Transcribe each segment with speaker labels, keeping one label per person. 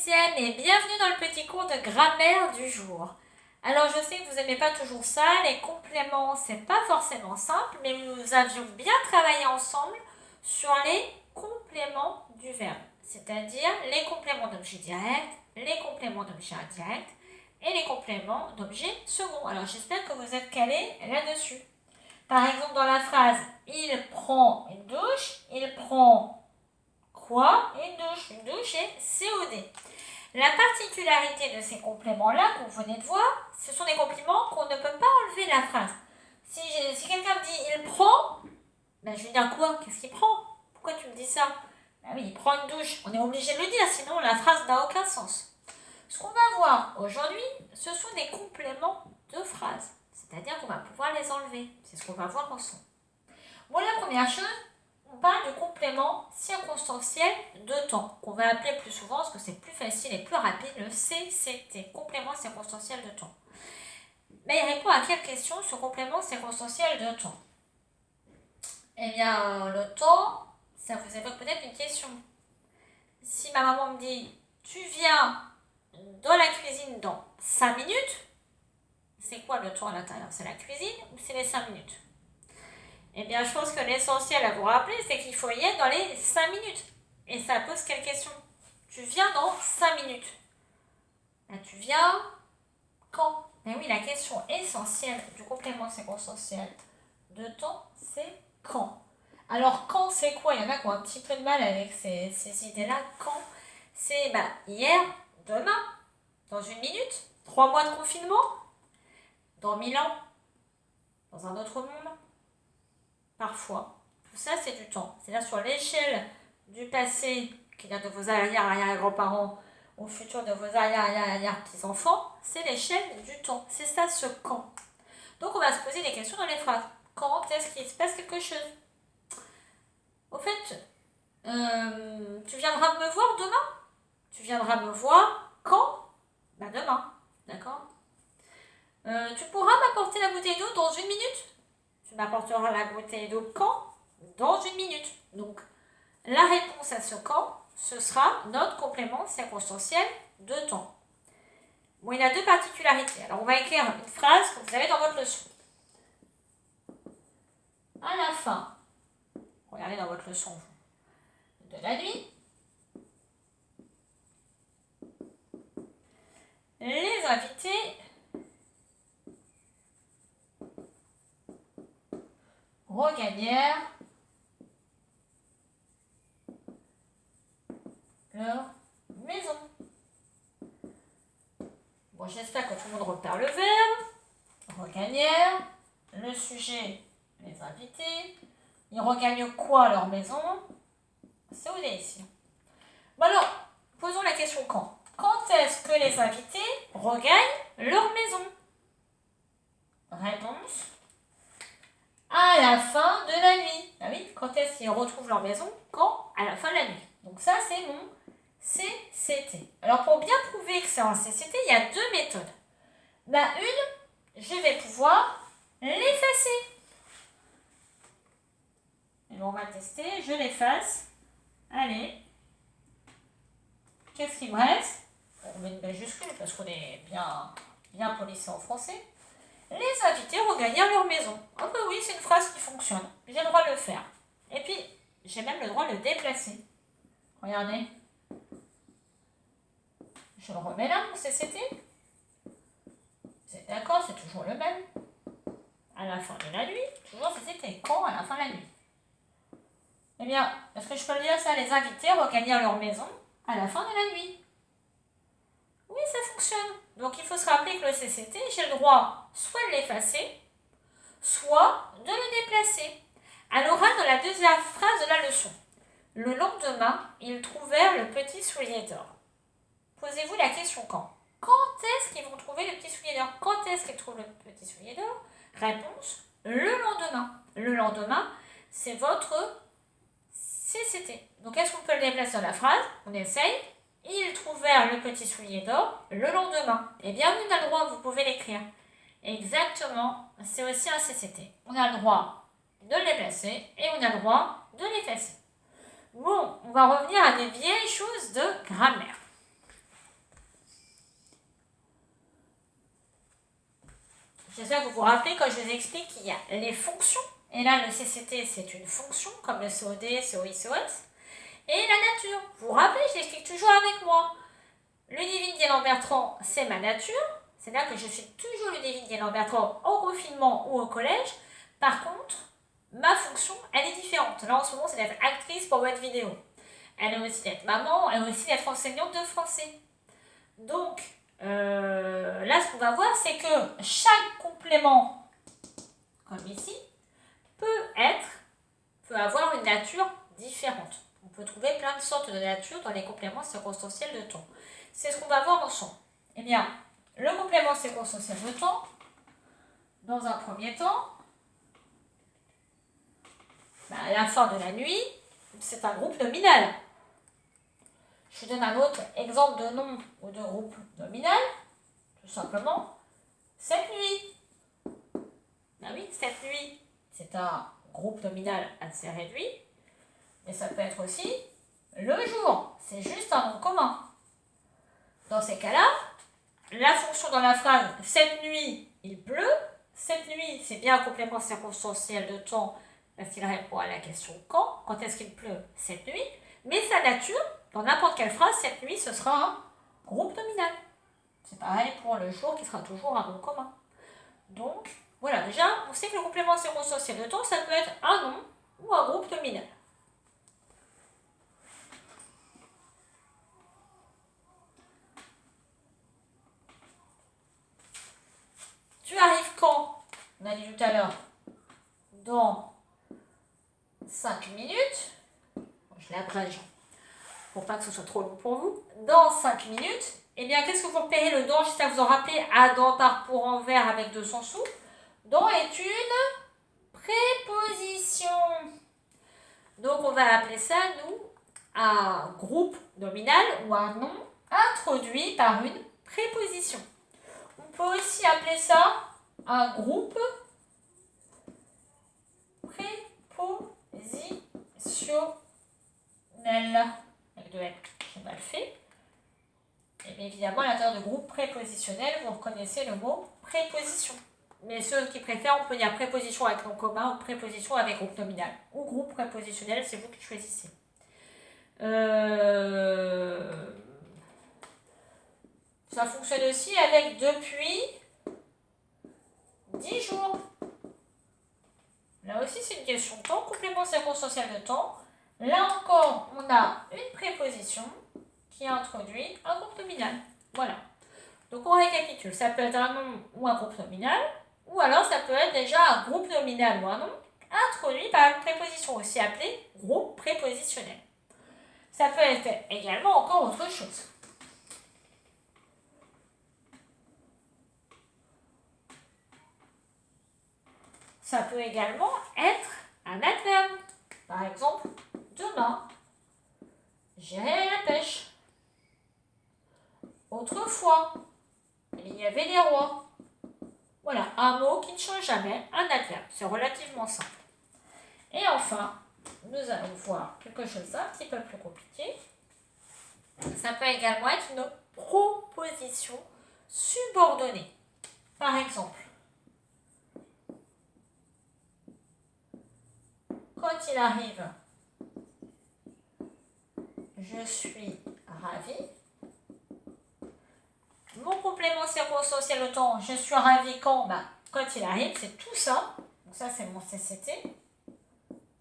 Speaker 1: sixième et bienvenue dans le petit cours de grammaire du jour. Alors je sais que vous n'aimez pas toujours ça, les compléments c'est pas forcément simple, mais nous avions bien travaillé ensemble sur les compléments du verbe, c'est-à-dire les compléments d'objet direct, les compléments d'objet indirect et les compléments d'objet second. Alors j'espère que vous êtes calés là-dessus. Par exemple dans la phrase « Il prend une douche », il prend quoi? Une douche. Une douche est COD. La particularité de ces compléments-là que vous venez de voir, ce sont des compléments qu'on ne peut pas enlever la phrase. Si quelqu'un me dit « il prend », ben je vais dire quoi? Qu'est-ce qu'il prend? Pourquoi tu me dis ça? Ben oui, il prend une douche. On est obligé de le dire, sinon la phrase n'a aucun sens. Ce qu'on va voir aujourd'hui, ce sont des compléments de phrases. C'est-à-dire qu'on va pouvoir les enlever. C'est ce qu'on va voir ensemble. Bon, la première chose, on parle du complément circonstanciel de temps, qu'on va appeler plus souvent, parce que c'est plus facile et plus rapide, le CCT, complément circonstanciel de temps. Mais il répond à quelle question ce complément circonstanciel de temps? Eh bien, le temps, ça vous évoque peut-être une question. Si ma maman me dit, tu viens dans la cuisine dans 5 minutes, c'est quoi le temps à l'intérieur? C'est la cuisine ou c'est les 5 minutes? Eh bien, je pense que l'essentiel à vous rappeler, c'est qu'il faut y être dans les 5 minutes. Et ça pose quelle question? Tu viens dans 5 minutes. Ben, tu viens quand? Ben oui, la question essentielle du complément circonstanciel de temps, c'est quand. Alors, quand, c'est quoi? Il y en a qui ont un petit peu de mal avec ces idées-là. Quand? C'est hier, demain, dans 1 minute, 3 mois de confinement, dans 1000 ans, dans un autre monde. Parfois. Tout ça, c'est du temps. C'est là sur l'échelle du passé, qui vient de vos arrière-grands-parents au futur de vos arrière-petits-enfants, c'est l'échelle du temps. C'est ça, ce quand. Donc, on va se poser des questions dans les phrases. Quand est-ce qu'il se passe quelque chose? Au fait, tu viendras me voir demain? Tu viendras me voir quand? Ben demain. D'accord? Tu pourras m'apporter la bouteille d'eau dans 1 minute? Tu m'apporteras la bouteille d'eau quand? Dans 1 minute. Donc, la réponse à ce quand, ce sera notre complément circonstanciel de temps. Bon, il a deux particularités. Alors, on va écrire une phrase que vous avez dans votre leçon. À la fin, regardez dans votre leçon de la nuit, les invités regagnèrent leur maison. Bon, j'espère que tout le monde repère le verbe. Regagnèrent. Le sujet, les invités. Ils regagnent quoi leur maison? C'est où ici. Bon alors, posons la question quand. Quand est-ce que les invités regagnent leur maison? Réponse. À la fin de la nuit. Ah oui, quand est-ce qu'ils retrouvent leur maison? Quand? À la fin de la nuit. Donc ça, c'est mon CCT. Alors, pour bien prouver que c'est un CCT, il y a deux méthodes. Une, je vais pouvoir l'effacer. Et on va tester. Je l'efface. Allez. Qu'est-ce qu'il me reste? On met une majuscule parce qu'on est bien polissé en français. Les invités regagnèrent leur maison. Ah ben oui, c'est une phrase qui fonctionne. J'ai le droit de le faire. Et puis, j'ai même le droit de le déplacer. Regardez. Je le remets là, mon CCT. C'est d'accord, c'est toujours le même. À la fin de la nuit, toujours CCT. Quand à la fin de la nuit? Eh bien, est-ce que je peux le dire ça? Les invités regagnèrent leur maison à la fin de la nuit. Oui, ça fonctionne. Donc, il faut se rappeler que le CCT, j'ai le droit soit de l'effacer, soit de le déplacer. À l'oral, dans la deuxième phrase de la leçon. Le lendemain, ils trouvèrent le petit soulier d'or. Posez-vous la question quand? Quand est-ce qu'ils vont trouver le petit soulier d'or? Quand est-ce qu'ils trouvent le petit soulier d'or? Réponse, le lendemain. Le lendemain, c'est votre CCT. Donc, est-ce qu'on peut le déplacer dans la phrase? On essaye. Ils trouvèrent le petit soulier d'or le lendemain. Eh bien, on a le droit, vous pouvez l'écrire. Exactement, c'est aussi un CCT. On a le droit de le déplacer et on a le droit de l'effacer. Bon, on va revenir à des vieilles choses de grammaire. J'espère que vous vous rappelez quand je vous explique qu'il y a les fonctions. Et là, le CCT, c'est une fonction, comme le COD, COI, COS. Et la nature. Vous vous rappelez, je l'explique toujours avec moi. Ludivine Guélan-Bertrand, c'est ma nature. C'est là que je suis toujours Ludivine Guélan-Bertrand au confinement ou au collège. Par contre, ma fonction, elle est différente. Là, en ce moment, c'est d'être actrice pour votre vidéo. Elle est aussi d'être maman, elle est aussi d'être enseignante de français. Donc, là, ce qu'on va voir, c'est que chaque complément, comme ici, peut avoir une nature différente. On peut trouver plein de sortes de natures dans les compléments circonstanciels de temps. C'est ce qu'on va voir ensemble. Eh bien, le complément circonstanciel de temps, dans un premier temps, à la fin de la nuit, c'est un groupe nominal. Je vous donne un autre exemple de nom ou de groupe nominal, tout simplement, cette nuit. Ah oui, cette nuit, c'est un groupe nominal assez réduit, mais ça peut être aussi le jour, c'est juste un nom commun. Dans ces cas-là, la fonction dans la phrase « cette nuit, il pleut », cette nuit, c'est bien un complément circonstanciel de temps parce qu'il répond à la question « quand est-ce qu'il pleut cette nuit ?» Mais sa nature, dans n'importe quelle phrase, cette nuit, ce sera un groupe nominal. C'est pareil pour le jour qui sera toujours un nom commun. Donc, voilà, déjà, on sait que le complément circonstanciel de temps, ça peut être un nom ou un groupe nominal. Tu arrives quand? On a dit tout à l'heure. Dans 5 minutes. Je l'abrège pour pas que ce soit trop long pour vous. Dans 5 minutes. Eh bien, qu'est-ce que vous repérez le dans? J'espère que vous en rappelez. À, dans, par, pour, en, vers avec 200 sous. Dans est une préposition. Donc, on va appeler ça, nous, un groupe nominal ou un nom introduit par une préposition. On peut aussi appeler ça un groupe prépositionnel. Avec deux L, j'ai mal fait. Et bien évidemment, à l'intérieur de groupe prépositionnel, vous reconnaissez le mot préposition. Mais ceux qui préfèrent, on peut dire préposition avec nom commun ou préposition avec groupe nominal. Ou groupe prépositionnel, c'est vous qui choisissez. Ça fonctionne aussi avec depuis 10 jours. Là aussi, c'est une question de temps, complément circonstanciel de temps. Là encore, on a une préposition qui introduit un groupe nominal. Voilà. Donc, on récapitule. Ça peut être un nom ou un groupe nominal, ou alors ça peut être déjà un groupe nominal ou un nom introduit par une préposition, aussi appelée groupe prépositionnel. Ça peut être également encore autre chose. Ça peut également être un adverbe. Par exemple, demain, j'irai à la pêche. Autrefois, il y avait des rois. Voilà, un mot qui ne change jamais, un adverbe. C'est relativement simple. Et enfin, nous allons voir quelque chose d'un petit peu plus compliqué. Ça peut également être une proposition subordonnée. Par exemple, quand il arrive, je suis ravie. Mon complément circonstanciel de temps, je suis ravie quand? Quand il arrive, c'est tout ça. Donc ça, c'est mon CCT.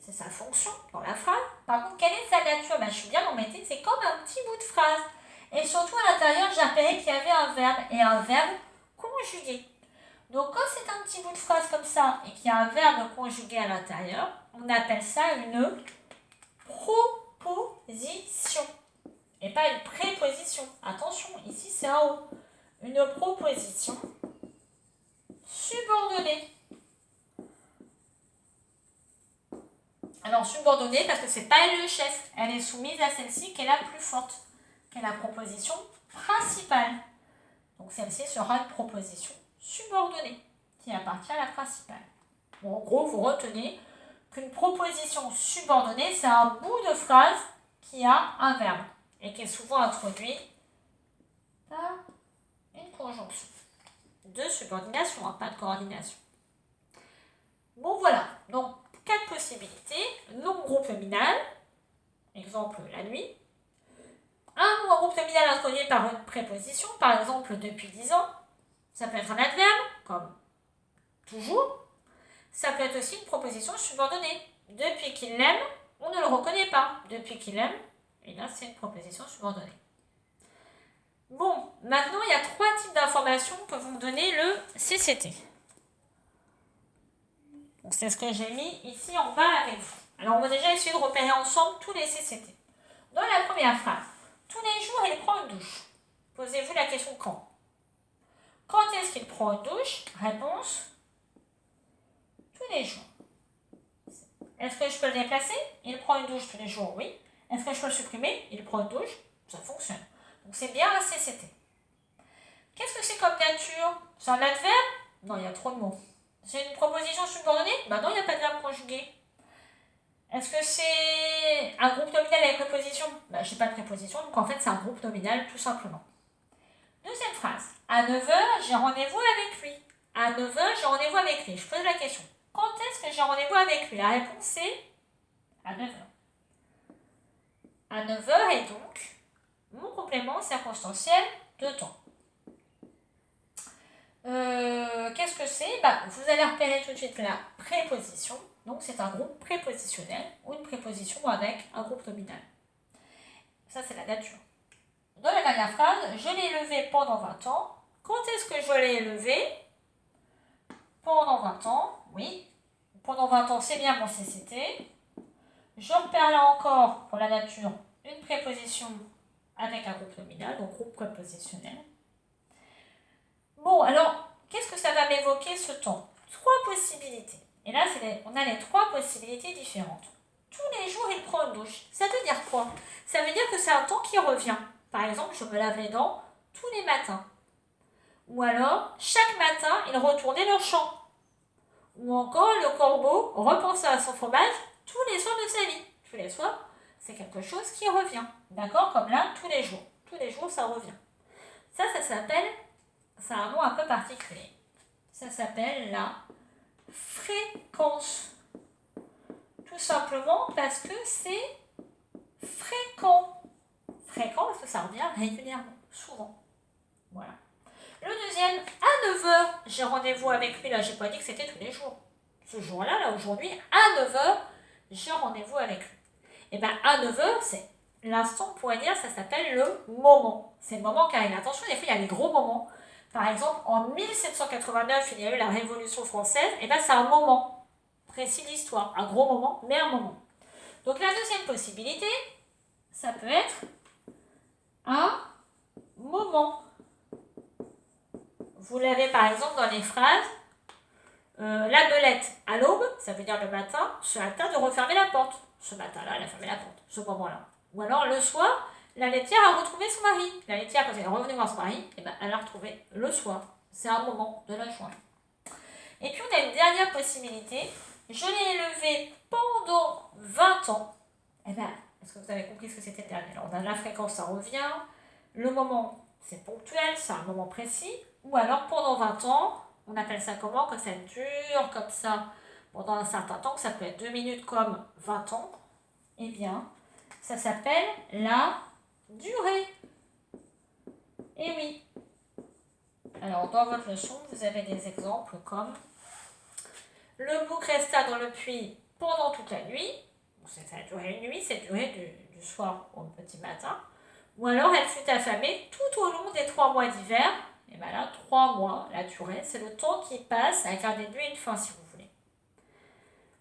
Speaker 1: C'est sa fonction dans la phrase. Par contre, quelle est sa nature? Je suis bien embêtée, c'est comme un petit bout de phrase. Et surtout, à l'intérieur, j'ai repéré qu'il y avait un verbe et un verbe conjugué. Donc, quand c'est un petit bout de phrase comme ça et qu'il y a un verbe conjugué à l'intérieur, on appelle ça une proposition. Et pas une préposition. Attention, ici, c'est un O. Une proposition subordonnée. Alors, subordonnée parce que c'est pas elle le chef. Elle est soumise à celle-ci qui est la plus forte, qui est la proposition principale. Donc, celle-ci sera une proposition subordonnée qui appartient à la principale. Bon, en gros, vous retenez qu'une proposition subordonnée, c'est un bout de phrase qui a un verbe et qui est souvent introduit par une conjonction. de subordination, pas de coordination. Bon voilà, donc 4 possibilités. Nom groupe nominal, exemple la nuit. Un groupe nominal introduit par une préposition, par exemple depuis 10 ans. Ça peut être un adverbe, comme toujours. Ça peut être aussi une proposition subordonnée. Depuis qu'il l'aime, on ne le reconnaît pas. Depuis qu'il aime, et là c'est une proposition subordonnée. Bon, maintenant il y a 3 types d'informations que vous me donnez le CCT. C'est ce que j'ai mis ici en bas avec vous. Alors on va déjà essayer de repérer ensemble tous les CCT. Dans la première phrase, tous les jours il prend une douche. Posez-vous la question quand. Quand est-ce qu'il prend une douche? Réponse, tous les jours. Est-ce que je peux le déplacer? Il prend une douche tous les jours, oui. Est-ce que je peux le supprimer? Il prend une douche, ça fonctionne. Donc c'est bien un CCT. Qu'est-ce que c'est comme nature? C'est un adverbe? Non, il y a trop de mots. C'est une proposition subordonnée? Ben non, il n'y a pas de verbe conjugué. Est-ce que c'est un groupe nominal avec préposition? Ben, je n'ai pas de préposition, donc en fait c'est un groupe nominal tout simplement. Deuxième phrase. À 9h, j'ai rendez-vous avec lui. À 9h, j'ai rendez-vous avec lui. Je pose la question. Quand est-ce que j'ai rendez-vous avec lui? La réponse est à 9h. À 9h est donc mon complément circonstanciel de temps. Qu'est-ce que c'est? Vous allez repérer tout de suite la préposition. Donc c'est un groupe prépositionnel ou une préposition avec un groupe nominal. Ça c'est la nature. Dans la dernière phrase, je l'ai levé pendant 20 ans. Quand est-ce que je l'ai levé? Pendant 20 ans, oui. Pendant 20 ans, c'est bien mon CCT. Je repère là encore, pour la nature, une préposition avec un groupe nominal, donc groupe prépositionnel. Bon, alors, qu'est-ce que ça va m'évoquer ce temps? 3 possibilités. Et là, on a les 3 possibilités différentes. Tous les jours, il prend une douche. Ça veut dire quoi? Ça veut dire que c'est un temps qui revient. Par exemple, je me lave les dents tous les matins. Ou alors, chaque matin, il retournait le champ. Ou encore, le corbeau repensait à son fromage tous les soirs de sa vie. Tous les soirs, c'est quelque chose qui revient. D'accord? Comme là, tous les jours. Tous les jours, ça revient. Ça s'appelle, c'est un nom un peu particulier. Ça s'appelle la fréquence. Tout simplement parce que c'est fréquent. Fréquent parce que ça revient régulièrement, souvent. Voilà. Le deuxième, à 9h, j'ai rendez-vous avec lui. Là, j'ai pas dit que c'était tous les jours. Ce jour-là, là, aujourd'hui, à 9h, j'ai rendez-vous avec lui. Et bien, à 9h, c'est l'instant, on pourrait dire, ça s'appelle le moment. C'est le moment qui arrive. Attention, des fois, il y a les gros moments. Par exemple, en 1789, il y a eu la Révolution française. Et bien, c'est un moment précis d'histoire. Un gros moment, mais un moment. Donc, la deuxième possibilité, ça peut être un moment. Vous l'avez par exemple dans les phrases, la belette à l'aube, ça veut dire le matin, se hâta de refermer la porte. Ce matin-là, elle a fermé la porte, ce moment-là. Ou alors le soir, la laitière a retrouvé son mari. La laitière, quand elle est revenue voir son mari, elle l'a retrouvé le soir. C'est un moment de la journée. Et puis on a une dernière possibilité. Je l'ai élevé pendant 20 ans. Est-ce que vous avez compris ce que c'était le dernier? Alors, on a la fréquence, ça revient. Le moment, c'est ponctuel, c'est un moment précis. Ou alors, pendant 20 ans, on appelle ça comment? Quand ça dure comme ça pendant un certain temps, que ça peut être 2 minutes comme 20 ans. Eh bien, ça s'appelle la durée. Eh oui. Alors, dans votre leçon, vous avez des exemples comme le bouc resta dans le puits pendant toute la nuit. Ça a duré une nuit, c'est duré du soir au petit matin. Ou alors, elle fut affamée tout au long des 3 mois d'hiver. Et bien là, 3 mois, la durée, c'est le temps qui passe avec un début et une fin, si vous voulez.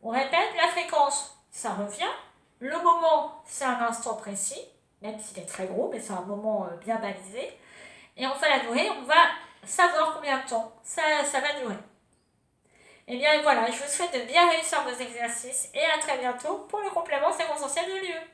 Speaker 1: On répète, la fréquence, ça revient. Le moment, c'est un instant précis, même s'il est très gros, mais c'est un moment bien balisé. Et enfin, la durée, on va savoir combien de temps ça va durer. Et bien voilà, je vous souhaite de bien réussir vos exercices et à très bientôt pour le complément circonstanciel de l'UE.